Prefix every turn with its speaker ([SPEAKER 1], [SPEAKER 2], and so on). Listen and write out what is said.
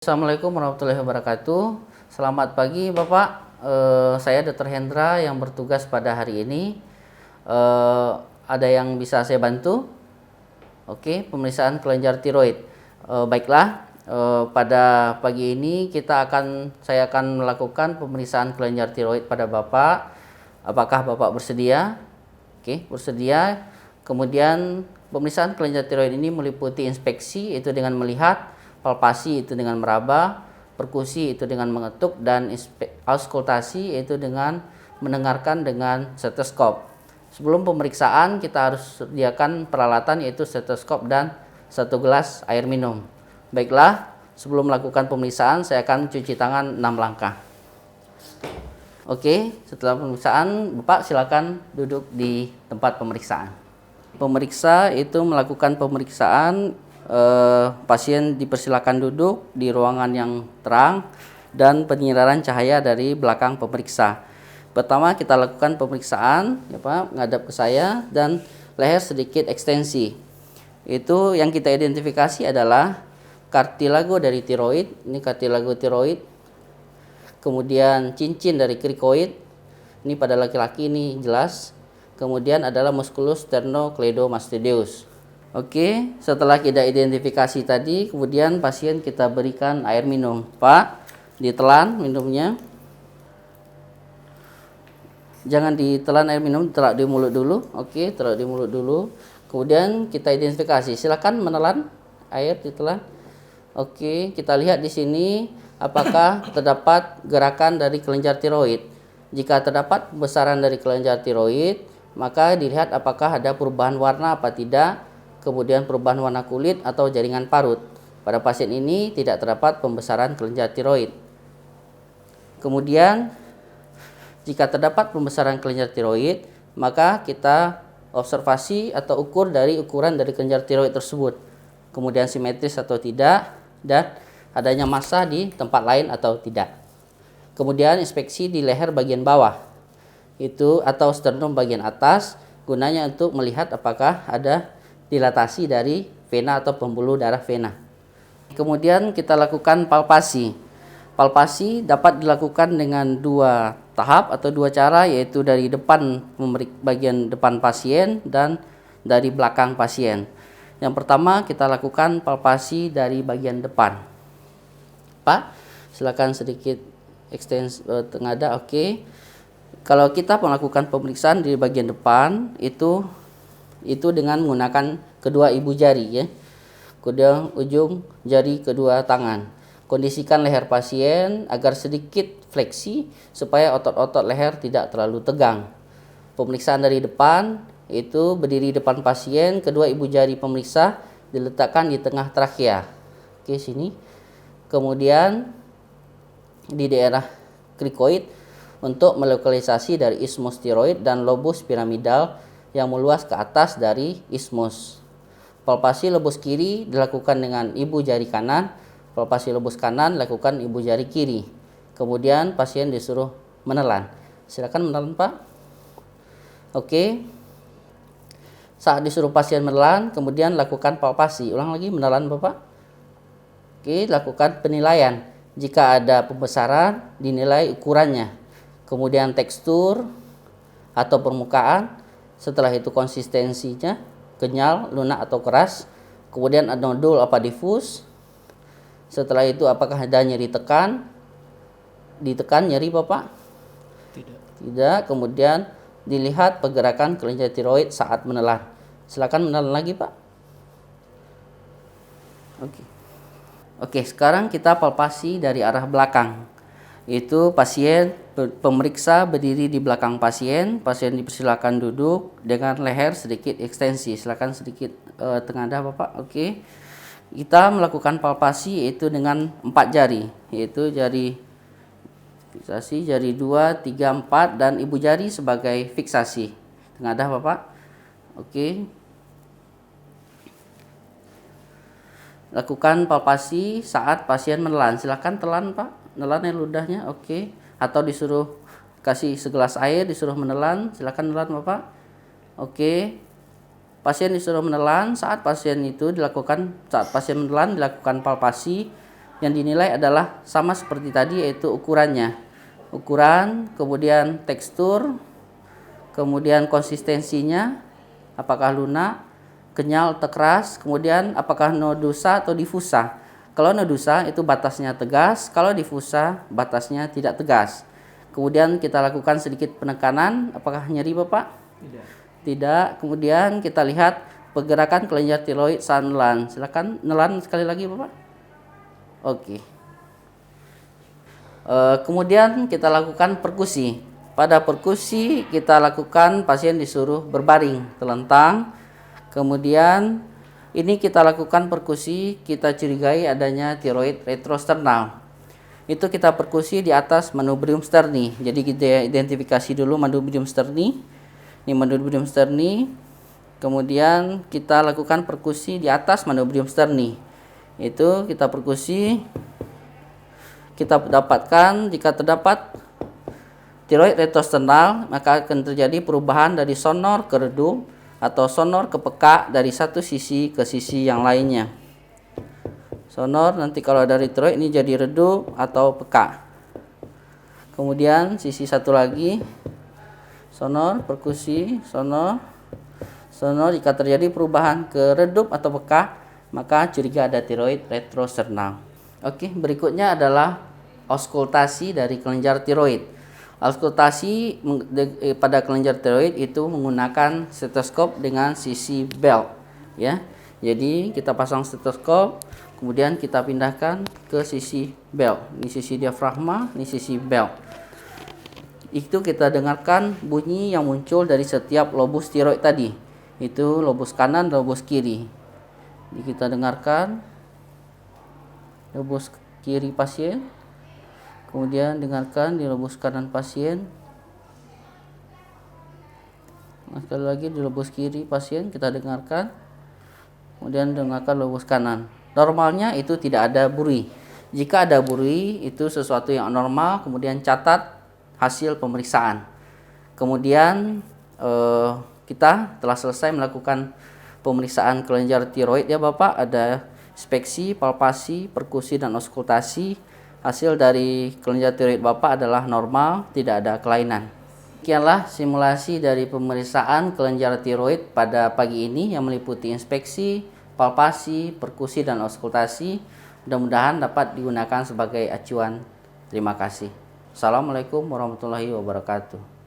[SPEAKER 1] Assalamualaikum warahmatullahi wabarakatuh. Selamat pagi Bapak. Saya Dr. Hendra yang bertugas pada hari ini. Ada yang bisa saya bantu? Oke, pemeriksaan kelenjar tiroid. Baiklah, pada pagi ini saya akan melakukan pemeriksaan kelenjar tiroid pada Bapak. Apakah Bapak bersedia? Oke, bersedia. Kemudian pemeriksaan kelenjar tiroid ini meliputi inspeksi, itu dengan melihat, palpasi itu dengan meraba, perkusi itu dengan mengetuk, dan auskultasi itu dengan mendengarkan dengan stetoskop. Sebelum pemeriksaan kita harus sediakan peralatan yaitu stetoskop dan 1 gelas air minum. Baiklah, sebelum melakukan pemeriksaan saya akan cuci tangan 6 langkah. Oke, setelah pemeriksaan Bapak silakan duduk di tempat pemeriksaan. Pemeriksa itu melakukan pemeriksaan. Pasien dipersilakan duduk di ruangan yang terang dan penyinaran cahaya dari belakang pemeriksa. Pertama kita lakukan pemeriksaan, ya Pak, menghadap ke saya dan leher sedikit ekstensi. Itu yang kita identifikasi adalah kartilago dari tiroid, ini kartilago tiroid. Kemudian cincin dari krikoid, ini pada laki-laki ini jelas. Kemudian adalah musculus sternocleidomastoideus. Oke, setelah kita identifikasi tadi, kemudian pasien kita berikan air minum. Pak, ditelan minumnya. Jangan ditelan air minum, taruh di mulut dulu. Oke, taruh di mulut dulu. Kemudian kita identifikasi. Silakan menelan air, ditelan. Oke, kita lihat di sini apakah terdapat gerakan dari kelenjar tiroid. Jika terdapat pembesaran dari kelenjar tiroid, maka dilihat apakah ada perubahan warna apa tidak. Kemudian perubahan warna kulit atau jaringan parut. Pada pasien ini tidak terdapat pembesaran kelenjar tiroid. Kemudian jika terdapat pembesaran kelenjar tiroid, maka kita observasi atau ukur dari ukuran dari kelenjar tiroid tersebut. Kemudian simetris atau tidak, dan adanya massa di tempat lain atau tidak. Kemudian inspeksi di leher bagian bawah itu atau sternum bagian atas, gunanya untuk melihat apakah ada dilatasi dari vena atau pembuluh darah vena. Kemudian kita lakukan palpasi. Palpasi dapat dilakukan dengan 2 tahap atau 2 cara, yaitu dari depan bagian depan pasien dan dari belakang pasien. Yang pertama kita lakukan palpasi dari bagian depan. Pak, silakan sedikit ekstens tengada. Oke. Kalau kita melakukan pemeriksaan di bagian depan itu dengan menggunakan kedua ibu jari, ya, kedua ujung jari kedua tangan. Kondisikan leher pasien agar sedikit fleksi supaya otot-otot leher tidak terlalu tegang. Pemeriksaan dari depan itu berdiri depan pasien, kedua ibu jari pemeriksa diletakkan di tengah trakea. Oke, sini. Kemudian di daerah krikoid untuk melokalisasi dari isthmus tiroid dan lobus piramidal yang meluas ke atas dari isthmus. Palpasi lobus kiri dilakukan dengan ibu jari kanan, palpasi lobus kanan dilakukan ibu jari kiri. Kemudian pasien disuruh menelan. Silakan menelan, Pak. Oke. Saat disuruh pasien menelan, kemudian lakukan palpasi. Ulang lagi, menelan, Bapak. Oke, lakukan penilaian. Jika ada pembesaran, dinilai ukurannya. Kemudian tekstur atau permukaan. Setelah itu konsistensinya, kenyal, lunak atau keras. Kemudian ada nodul apa difus. Setelah itu apakah ada nyeri tekan? Ditekan nyeri, Bapak? Tidak. Kemudian dilihat pergerakan kelenjar tiroid saat menelan. Silakan menelan lagi, Pak. Oke, sekarang kita palpasi dari arah belakang. Itu pemeriksa berdiri di belakang pasien dipersilakan duduk dengan leher sedikit ekstensi. Silakan sedikit tengadah, Bapak. Oke. Kita melakukan palpasi yaitu dengan 4 jari, yaitu jari fiksasi, jari 2, 3, 4 dan ibu jari sebagai fiksasi. Tengadah, Bapak. Oke. Lakukan palpasi saat pasien menelan. Silakan telan, Pak. Nelan yang ludahnya, oke. Atau disuruh kasih segelas air, disuruh menelan. Silakan nelan, Bapak. Oke. Pasien disuruh menelan. Saat pasien menelan dilakukan palpasi yang dinilai adalah sama seperti tadi, yaitu ukurannya. Ukuran, kemudian tekstur, kemudian konsistensinya, apakah lunak, kenyal atau keras, kemudian apakah nodusa atau difusa. Kalau nodusa itu batasnya tegas, kalau difusa batasnya tidak tegas. Kemudian kita lakukan sedikit penekanan, apakah nyeri Bapak?
[SPEAKER 2] Tidak.
[SPEAKER 1] Tidak. Kemudian kita lihat pergerakan kelenjar tiroid saat nelan. Silakan nelan sekali lagi Bapak. Oke. Kemudian kita lakukan perkusi. Pada perkusi kita lakukan pasien disuruh berbaring, telentang. Kemudian ini kita lakukan perkusi, kita curigai adanya tiroid retrosternal. Itu kita perkusi di atas manubrium sterni. Jadi kita identifikasi dulu manubrium sterni. Ini manubrium sterni. Kemudian kita lakukan perkusi di atas manubrium sterni. Itu kita perkusi, kita dapatkan jika terdapat tiroid retrosternal, maka akan terjadi perubahan dari sonor ke redup atau sonor ke peka dari satu sisi ke sisi yang lainnya. Sonor nanti kalau dari tiroid ini jadi redup atau peka. Kemudian sisi satu lagi, sonor, perkusi, sonor, sonor. Jika terjadi perubahan ke redup atau peka, maka curiga ada tiroid retrosternal. Oke, berikutnya adalah auskultasi dari kelenjar tiroid. Auskultasi pada kelenjar tiroid itu menggunakan stetoskop dengan sisi belt, ya. Jadi kita pasang stetoskop, kemudian kita pindahkan ke sisi belt. Ini sisi diafragma, ini sisi belt. Itu kita dengarkan bunyi yang muncul dari setiap lobus tiroid tadi. Itu lobus kanan, lobus kiri. Jadi kita dengarkan lobus kiri pasien, kemudian dengarkan di lobus kanan pasien. Sekali lagi di lobus kiri pasien kita dengarkan, kemudian dengarkan lobus kanan. Normalnya itu tidak ada buri. Jika ada buri itu sesuatu yang normal, kemudian catat hasil pemeriksaan. Kemudian kita telah selesai melakukan pemeriksaan kelenjar tiroid ya Bapak. Ada inspeksi, palpasi, perkusi, dan auskultasi. Hasil dari kelenjar tiroid Bapak adalah normal, tidak ada kelainan. Demikianlah simulasi dari pemeriksaan kelenjar tiroid pada pagi ini yang meliputi inspeksi, palpasi, perkusi, dan auskultasi. Mudah-mudahan dapat digunakan sebagai acuan. Terima kasih. Assalamualaikum warahmatullahi wabarakatuh.